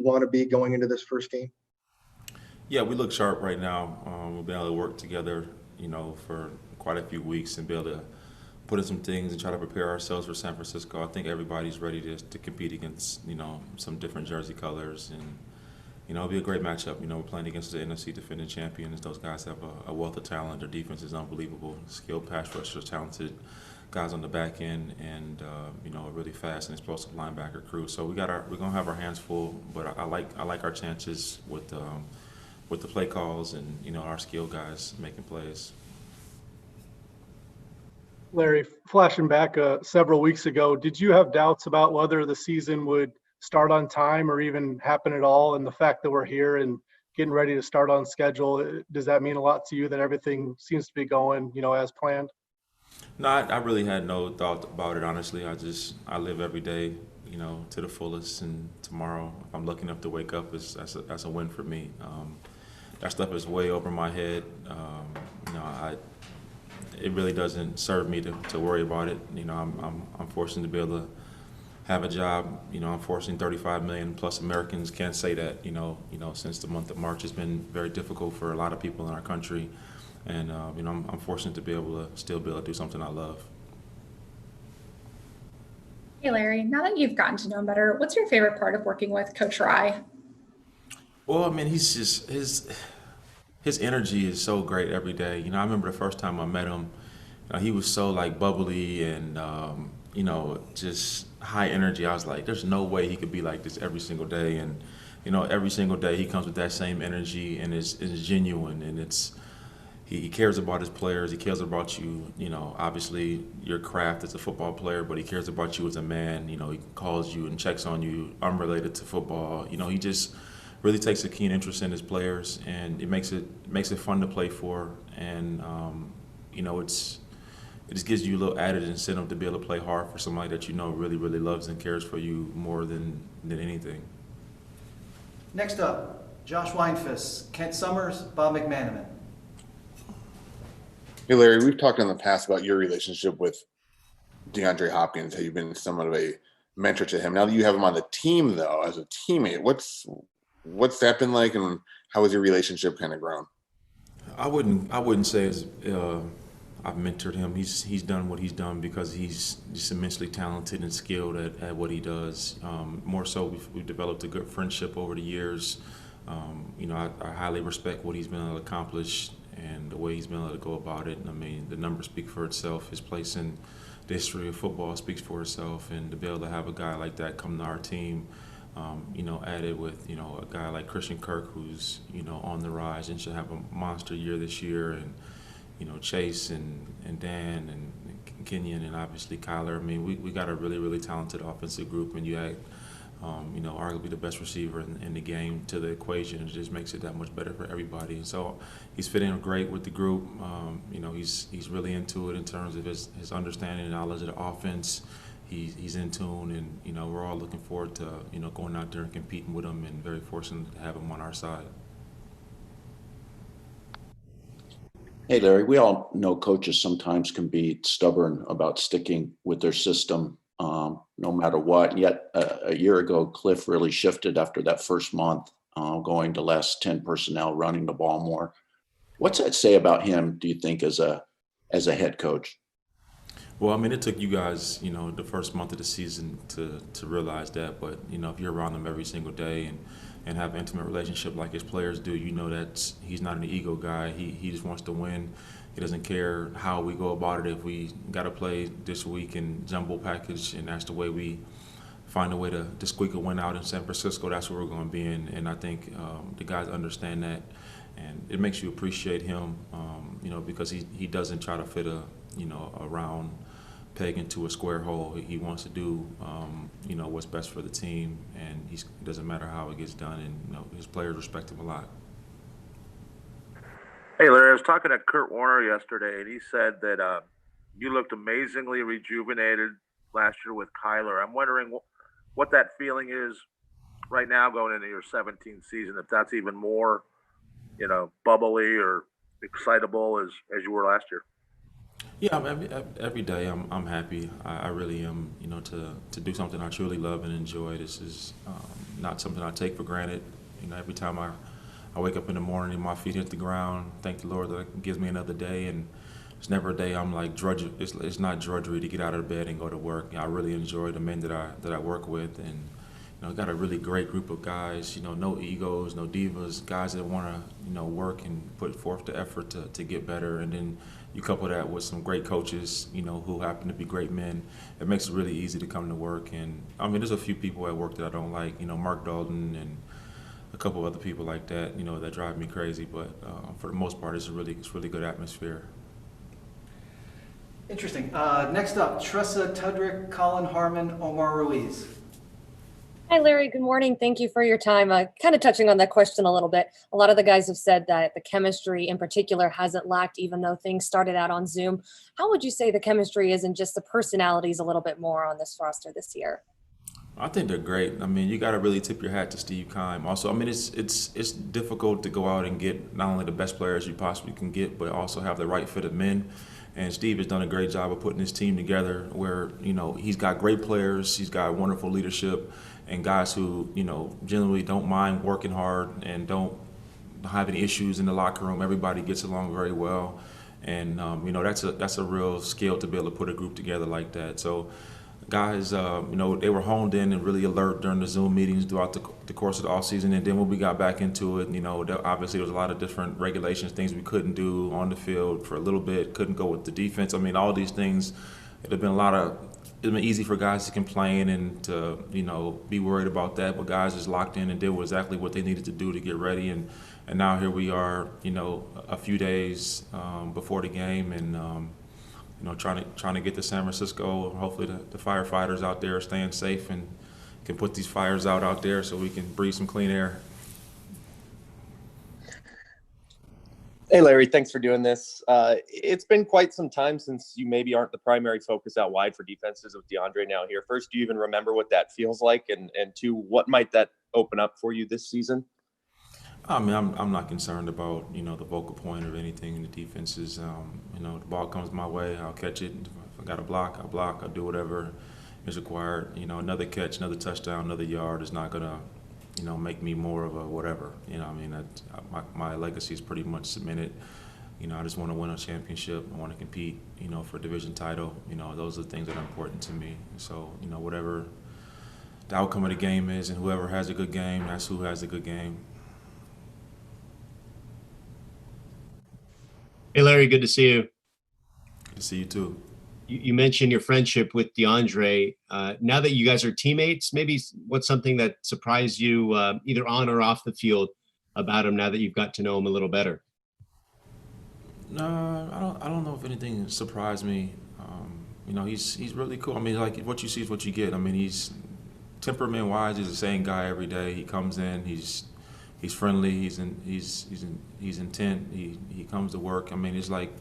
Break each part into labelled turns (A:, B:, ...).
A: want to be going into this first game?
B: Yeah, we look sharp right now. We've been able to work together, for quite a few weeks and be able to put in some things and try to prepare ourselves for San Francisco. I think everybody's ready to compete against, some different jersey colors. And, it'll be a great matchup. We're playing against the NFC defending champions. Those guys have a wealth of talent. Their defense is unbelievable. Skilled pass rushers, talented guys on the back end, and a really fast and explosive linebacker crew. So we're gonna have our hands full, but I like our chances with the play calls and our skilled guys making plays.
C: Larry, flashing back several weeks ago, did you have doubts about whether the season would start on time or even happen at all? And the fact that we're here and getting ready to start on schedule, does that mean a lot to you that everything seems to be going, as planned?
B: No, I really had no thought about it, honestly. I live every day, to the fullest, and tomorrow, if I'm lucky enough to wake up, that's a win for me. That stuff is way over my head. It really doesn't serve me to worry about it. I'm fortunate to be able to have a job. Unfortunately, 35 million plus Americans can't say that. Since the month of March has been very difficult for a lot of people in our country, and I'm fortunate to be able to still be able to do something I love.
D: Hey Larry, now that you've gotten to know him better, what's your favorite part of working with Coach Rye?
B: Well, I mean, he's just his energy is so great every day. I remember the first time I met him, he was so like bubbly and just high energy. I was like, there's no way he could be like this every single day. And every single day he comes with that same energy and is genuine, and he cares about his players. He cares about you. Obviously your craft as a football player, but he cares about you as a man. He calls you and checks on you unrelated to football. He just really takes a keen interest in his players, and it makes it fun to play for. And it just gives you a little added incentive to be able to play hard for somebody that really, really loves and cares for you more than anything.
E: Next up, Josh Weinfuss, Kent Summers, Bob McManaman.
F: Hey, Larry, we've talked in the past about your relationship with DeAndre Hopkins, how you've been somewhat of a mentor to him. Now that you have him on the team, though, as a teammate, what's that been like, and how has your relationship kind of grown?
B: I wouldn't say I've mentored him. He's done what he's done because he's just immensely talented and skilled at what he does. More so, we've developed a good friendship over the years. I highly respect what he's been able to accomplish and the way he's been able to go about it. I mean, the numbers speak for itself. His place in the history of football speaks for itself. And to be able to have a guy like that come to our team, added with, a guy like Christian Kirk, who's, on the rise and should have a monster year this year, and, Chase and Dan and Kenyon and obviously Kyler. I mean, we got a really, really talented offensive group, and you add, arguably the best receiver in the game to the equation. It just makes it that much better for everybody. And so he's fitting in great with the group. He's really into it in terms of his understanding and knowledge of the offense. He's in tune, and we're all looking forward to going out there and competing with him, and very fortunate to have him on our side.
G: Hey, Larry, we all know coaches sometimes can be stubborn about sticking with their system no matter what. Yet a year ago, Cliff really shifted after that first month, going to less 10 personnel, running the ball more. What's that say about him, do you think, as a head coach?
B: Well, I mean, it took you guys, the first month of the season to realize that. But, if you're around him every single day and have an intimate relationship like his players do, that he's not an ego guy. He just wants to win. He doesn't care how we go about it. If we got to play this week in jumbo package, and that's the way we find a way to squeak a win out in San Francisco, that's where we're going to be in. And I think the guys understand that, and it makes you appreciate him, because he doesn't try to fit a round peg into a square hole. He wants to do, what's best for the team, and it doesn't matter how it gets done. And his players respect him a lot.
H: Hey, Larry, I was talking to Kurt Warner yesterday, and he said that you looked amazingly rejuvenated last year with Kyler. I'm wondering what that feeling is right now going into your 17th season, if that's even more, bubbly or excitable as you were last year.
B: Yeah, every day I'm happy. I really am, to do something I truly love and enjoy. This is not something I take for granted. Every time I wake up in the morning and my feet hit the ground, thank the Lord that it gives me another day. And it's never a day I'm like it's not drudgery to get out of bed and go to work. I really enjoy the men that I work with, and I got a really great group of guys. No egos, no divas, guys that want to work and put forth the effort to get better. And then you couple that with some great coaches, who happen to be great men. It makes it really easy to come to work. And I mean, there's a few people at work that I don't like. Mark Dalton and a couple of other people like that. That drive me crazy. But for the most part, it's really good atmosphere.
E: Interesting. Next up, Tressa Tudrick, Colin Harmon, Omar Ruiz.
I: Hi, Larry. Good morning. Thank you for your time. Kind of touching on that question a little bit. A lot of the guys have said that the chemistry in particular hasn't lacked, even though things started out on Zoom. How would you say the chemistry is and just the personalities a little bit more on this roster this year?
B: I think they're great. I mean, you got to really tip your hat to Steve Keim. Also, I mean, it's difficult to go out and get not only the best players you possibly can get, but also have the right fit of men. And Steve has done a great job of putting his team together where, he's got great players, he's got wonderful leadership, and guys who, generally don't mind working hard and don't have any issues in the locker room. Everybody gets along very well. And, that's a real skill to be able to put a group together like that. So guys, they were honed in and really alert during the Zoom meetings throughout the course of the offseason. And then when we got back into it, obviously there was a lot of different regulations, things we couldn't do on the field for a little bit, couldn't go with the defense. I mean, all these things, it'd been easy for guys to complain and to, be worried about that. But guys just locked in and did exactly what they needed to do to get ready. And now here we are, a few days before the game, and trying to get to San Francisco. Hopefully the firefighters out there are staying safe and can put these fires out there so we can breathe some clean air.
J: Hey, Larry, thanks for doing this. It's been quite some time since you maybe aren't the primary focus out wide for defenses with DeAndre now here. First, do you even remember what that feels like? And two, what might that open up for you this season?
B: I mean, I'm not concerned about, the vocal point of anything in the defenses. The ball comes my way, I'll catch it. If I got a block, I'll block. I'll do whatever is required. Another catch, another touchdown, another yard is not going to, make me more of a whatever. My legacy is pretty much cemented. I just want to win a championship. I want to compete, for a division title. Those are the things that are important to me. So, whatever the outcome of the game is and whoever has a good game, that's who has a good game.
K: Hey, Larry, good to see you.
B: Good to see you too.
K: You mentioned your friendship with DeAndre. Now that you guys are teammates, maybe what's something that surprised you either on or off the field about him now that you've got to know him a little better?
B: No, I don't know if anything surprised me. He's really cool. I mean, like what you see is what you get. I mean, he's temperament-wise, he's the same guy every day. He comes in, he's friendly, he's intent. He comes to work. I mean, it's like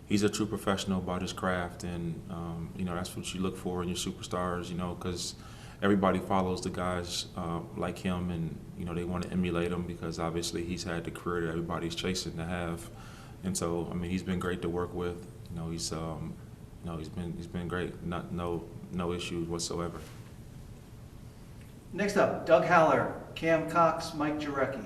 B: he's a true professional about his craft, and that's what you look for in your superstars. Because everybody follows the guys like him, and they want to emulate him because obviously he's had the career that everybody's chasing to have. And so, I mean, he's been great to work with. He's been great. No issues whatsoever.
E: Next up, Doug Haller, Cam Cox, Mike Jurecki.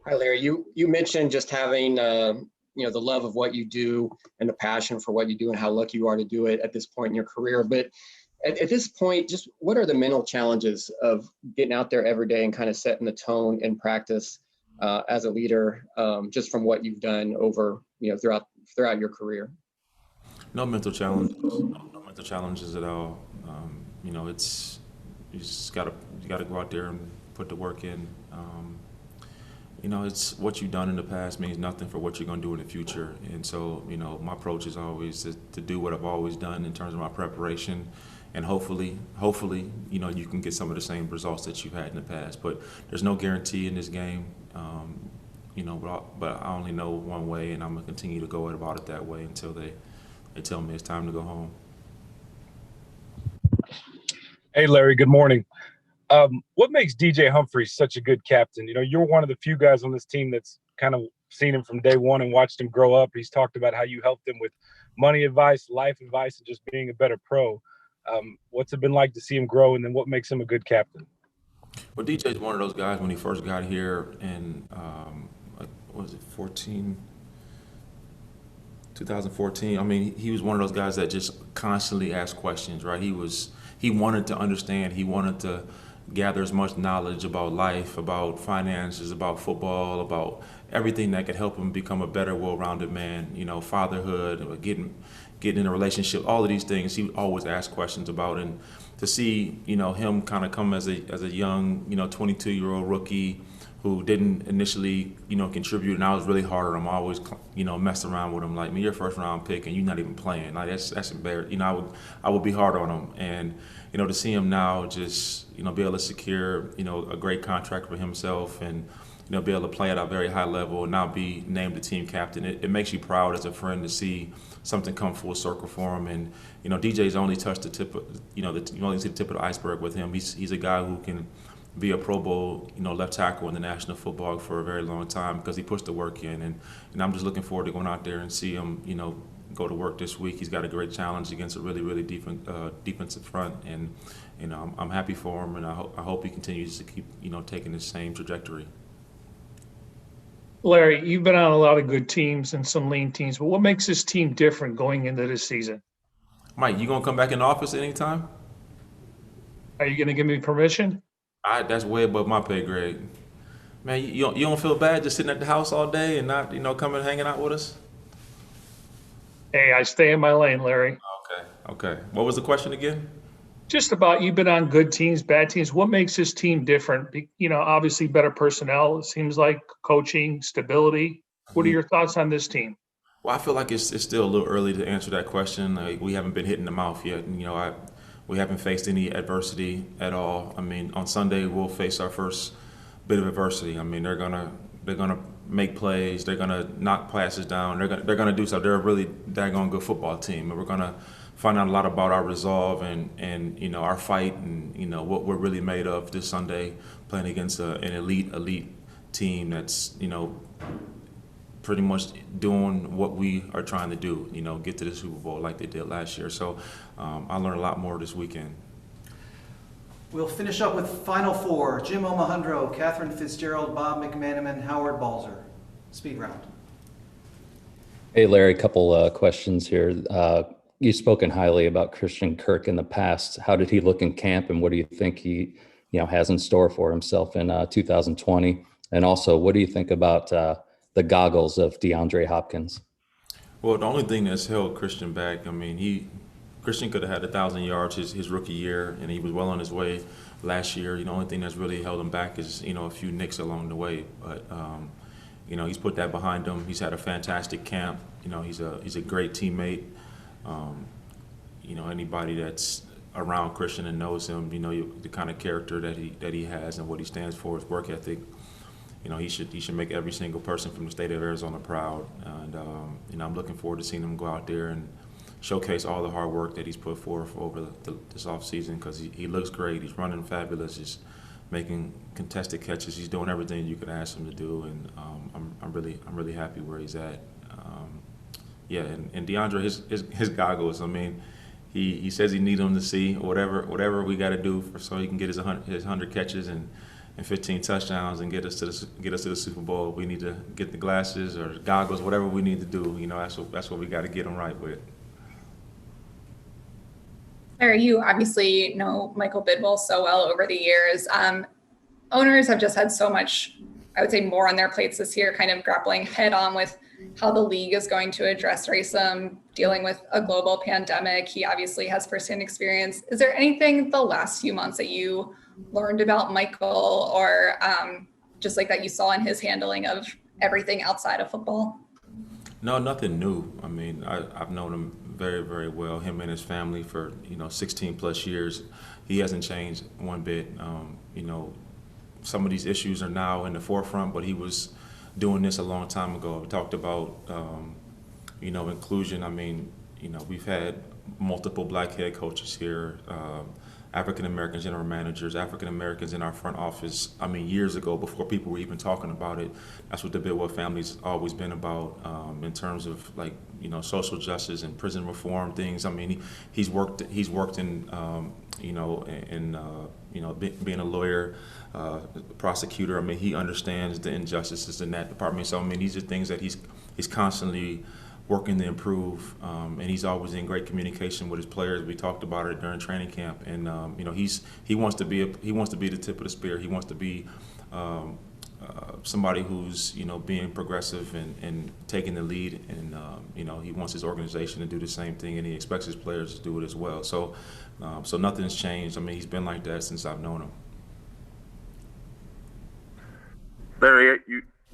L: Hi, Larry. You mentioned just having the love of what you do and the passion for what you do and how lucky you are to do it at this point in your career. But at this point, just what are the mental challenges of getting out there every day and kind of setting the tone in practice as a leader, just from what you've done over throughout your career?
B: No mental challenges. No mental challenges at all. It's you just gotta go out there and put the work in. It's what you've done in the past means nothing for what you're going to do in the future. And so, my approach is always to do what I've always done in terms of my preparation. And hopefully, you can get some of the same results that you've had in the past. But there's no guarantee in this game, but I only know one way, and I'm going to continue to go about it that way until they tell me it's time to go home.
M: Hey, Larry, good morning. What makes DJ Humphries such a good captain? You're one of the few guys on this team that's kind of seen him from day one and watched him grow up. He's talked about how you helped him with money advice, life advice, and just being a better pro. What's it been like to see him grow, and then what makes him a good captain?
B: Well, DJ's one of those guys when he first got here in, what was it, 2014. I mean, he was one of those guys that just constantly asked questions, right? He wanted to understand. He wanted to gather as much knowledge about life, about finances, about football, about everything that could help him become a better, well-rounded man. You know, fatherhood, getting in a relationship, all of these things. He always asked questions about, and to see, you know, him kind of come as a young, you know, 22-year-old rookie who didn't initially, you know, contribute, and I was really hard on him. I always, you know, messed around with him, like, man, you're a first-round pick and you're not even playing. Like, that's embarrassing. You know, I would be hard on him, and you know, to see him now just, you know, be able to secure, you know, a great contract for himself, and you know, be able to play at a very high level and now be named the team captain. It makes you proud as a friend to see something come full circle for him. And you know, DJ's only touched the tip of, you know, you only see the tip of the iceberg with him. He's a guy who can be a Pro Bowl, you know, left tackle in the National Football for a very long time because he pushed the work in. And I'm just looking forward to going out there and see him, you know, go to work this week. He's got a great challenge against a really defensive front, and you know, I'm happy for him, and I hope he continues to keep, you know, taking the same trajectory.
N: Larry, you've been on a lot of good teams and some lean teams, but what makes this team different going into this season?
B: Mike, you gonna come back in the office anytime?
N: Are you going to give me permission?
B: That's way above my pay grade. Man, you don't feel bad just sitting at the house all day and not, you know, coming and hanging out with us?
N: Hey, I stay in my lane, Larry.
B: Okay. What was the question again?
N: Just about, you've been on good teams, bad teams. What makes this team different? You know, obviously better personnel, it seems like, coaching, stability. What are your thoughts on this team?
B: Well, I feel like it's still a little early to answer that question. Like, we haven't been hit in the mouth yet. And, you know, we haven't faced any adversity at all. I mean, on Sunday we'll face our first bit of adversity. I mean, they're gonna make plays. They're gonna knock passes down. They're gonna do stuff. They're a really daggone good football team, and we're gonna find out a lot about our resolve and you know, our fight, and you know, what we're really made of this Sunday, playing against an elite team that's, you know, pretty much doing what we are trying to do, you know, get to the Super Bowl like they did last year. So I learned a lot more this weekend.
E: We'll finish up with Final Four. Jim Omohundro, Catherine Fitzgerald, Bob McManaman, Howard Balzer. Speed round.
O: Hey, Larry, a couple questions here. You've spoken highly about Christian Kirk in the past. How did he look in camp, and what do you think he, you know, has in store for himself in 2020? And also, what do you think about the goggles of DeAndre Hopkins?
B: Well, the only thing that's held Christian back, I mean, Christian could have had 1,000 yards his rookie year, and he was well on his way last year. You know, the only thing that's really held him back is, you know, a few nicks along the way. But you know, he's put that behind him. He's had a fantastic camp. You know, he's a great teammate. You know, anybody that's around Christian and knows him, you know, the kind of character that he has and what he stands for, his work ethic. You know, he should make every single person from the state of Arizona proud. And you know, I'm looking forward to seeing him go out there and showcase all the hard work that he's put forth over this offseason, because he looks great. He's running fabulous. He's making contested catches. He's doing everything you could ask him to do, and I'm really happy where he's at. Yeah, and DeAndre, his goggles. I mean, he says he needs them to see whatever we got to do so he can get his 100 catches and 15 touchdowns and get us to the Super Bowl. We need to get the glasses or goggles, whatever we need to do. You know, that's what we got to get him right with.
D: Larry, you obviously know Michael Bidwell so well over the years. Owners have just had so much, I would say, more on their plates this year, kind of grappling head on with how the league is going to address racism, dealing with a global pandemic. He obviously has firsthand experience. Is there anything the last few months that you learned about Michael, or just like that you saw in his handling of everything outside of football?
B: No, nothing new. I mean, I've known him very, very well, him and his family, for, you know, 16 plus years. He hasn't changed one bit. You know, some of these issues are now in the forefront, but he was doing this a long time ago. We talked about, you know, inclusion. I mean, you know, we've had multiple black head coaches here. African American general managers, African Americans in our front office. I mean, years ago, before people were even talking about it, that's what the Bidwell family's always been about, in terms of, like, you know, social justice and prison reform things. I mean, he's worked in, you know, being a lawyer, prosecutor. I mean, he understands the injustices in that department. So I mean, these are things that he's constantly working to improve, and he's always in great communication with his players. We talked about it during training camp, and you know, he wants to be the tip of the spear. He wants to be somebody who's, you know, being progressive and taking the lead, and you know, he wants his organization to do the same thing, and he expects his players to do it as well. So so nothing's changed. I mean, he's been like that since I've known him.
H: Larry,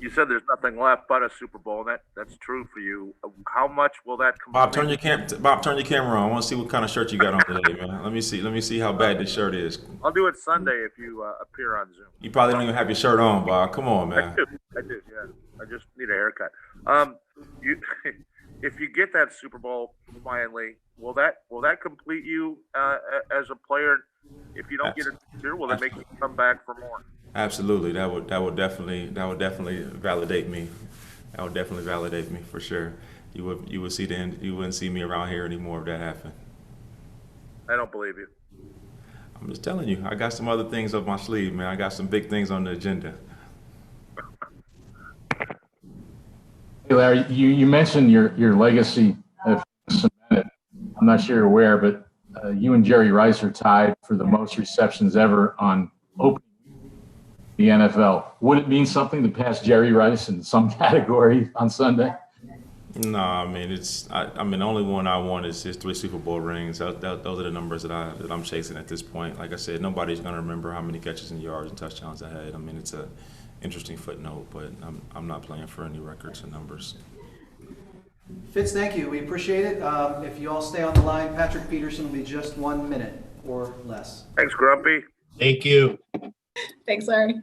H: you said there's nothing left but a Super Bowl, and that's true for you. How much will that complete?
B: Bob, turn your camera on. I want to see what kind of shirt you got on today, man. Let me see how bad this shirt is.
H: I'll do it Sunday if you appear on Zoom.
B: You probably don't even have your shirt on, Bob. Come on, man.
H: I do, yeah. I just need a haircut. If you get that Super Bowl finally, will that complete you as a player? If you don't get it this year, will that make you come back for more?
B: Absolutely. That would definitely validate me. That would definitely validate me for sure. You would see you wouldn't see me around here anymore if that happened.
H: I don't believe you.
B: I'm just telling you, I got some other things up my sleeve, man. I got some big things on the agenda.
P: Hey, Larry, you mentioned your legacy of cemented. I'm not sure you're aware, but you and Jerry Rice are tied for the most receptions ever on opening the NFL. Would it mean something to pass Jerry Rice in some category on Sunday?
B: No, I mean, the only one I want is his 3 Super Bowl rings. Those are the numbers that I'm chasing at this point. Like I said, nobody's going to remember how many catches and yards and touchdowns I had. I mean, it's a interesting footnote, but I'm not playing for any records and numbers.
E: Fitz, thank you. We appreciate it. If you all stay on the line, Patrick Peterson will be just 1 minute or less.
H: Thanks, Grumpy.
K: Thank you.
D: Thanks, Larry.